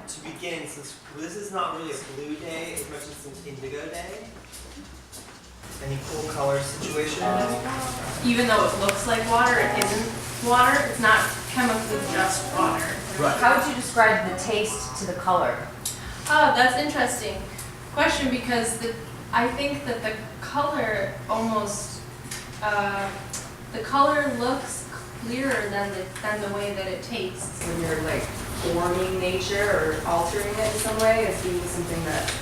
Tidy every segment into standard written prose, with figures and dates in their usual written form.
to begin, since this is not really a blue day as much as an indigo day, any cool color situations? Even though it looks like water, it isn't water. It's not chemically just water. Right. How would you describe the taste to the color? Oh, that's interesting question, because I think that the color almost, the color looks clearer than the way that it tastes. When you're like forming nature or altering it in some way as being something that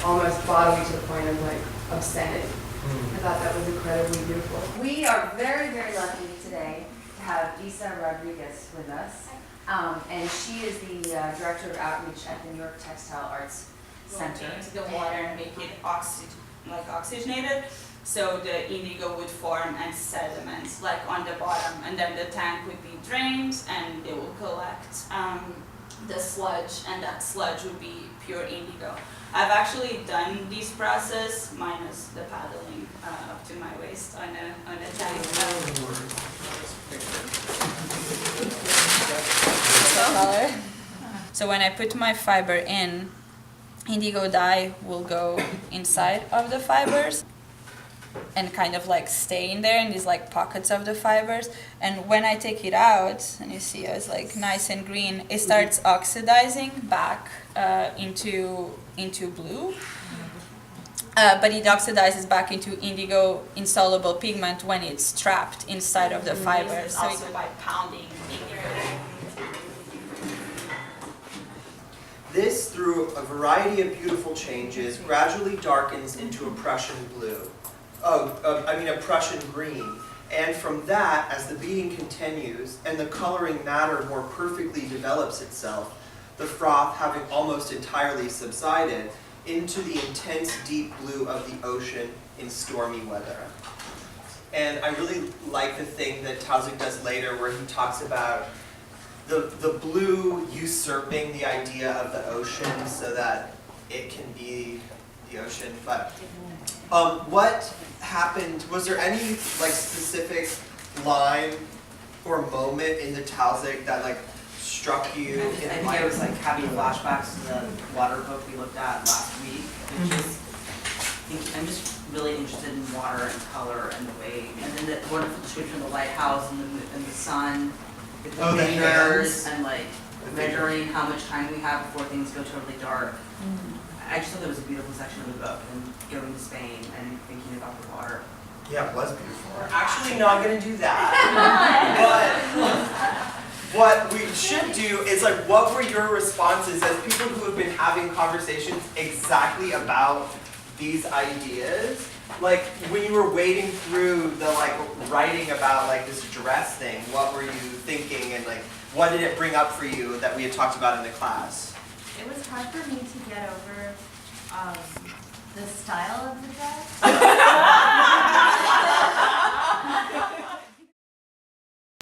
almost bothered me to the point of like obscenity. I thought that was incredibly beautiful. We are very, very lucky today to have Isa Rodriguez with us. And she is the Director of Outreach at the New York Textile Arts Center. Into the water and make it oxygenated, so the indigo would form as sediments like on the bottom, and then the tank would be drained and they will collect the sludge, and that sludge would be pure indigo. I've actually done this process minus the paddling up to my waist on a tank. So when I put my fiber in, indigo dye will go inside of the fibers and kind of like stay in there in these like pockets of the fibers. And when I take it out, and you see it's like nice and green, it starts oxidizing back into blue. But it oxidizes back into indigo insoluble pigment when it's trapped inside of the fibers. So also by pounding indigo. This, through a variety of beautiful changes, gradually darkens into a Prussian blue. A Prussian green. And from that, as the beating continues and the coloring matter more perfectly develops itself, the froth having almost entirely subsided, into the intense deep blue of the ocean in stormy weather. And I really like the thing that Tausig does later where he talks about the blue usurping the idea of the ocean so that it can be the ocean. But what happened, was there any like specific line or moment in the Tausig that like struck you? I think I was like having flashbacks to the water book we looked at last week. I'm just really interested in water and color and the way, and then the wonderful description of the lighthouse and the sun, with the fingers and like measuring how much time we have before things go totally dark. I just thought that was a beautiful section of the book, and going to Spain and thinking about the water. Yeah, it was beautiful. We're actually not going to do that. But what we should do is like, what were your responses as people who have been having conversations exactly about these ideas? Like when you were wading through the like writing about like this dress thing, what were you thinking, and like what did it bring up for you that we had talked about in the class? It was hard for me to get over the style of the dress.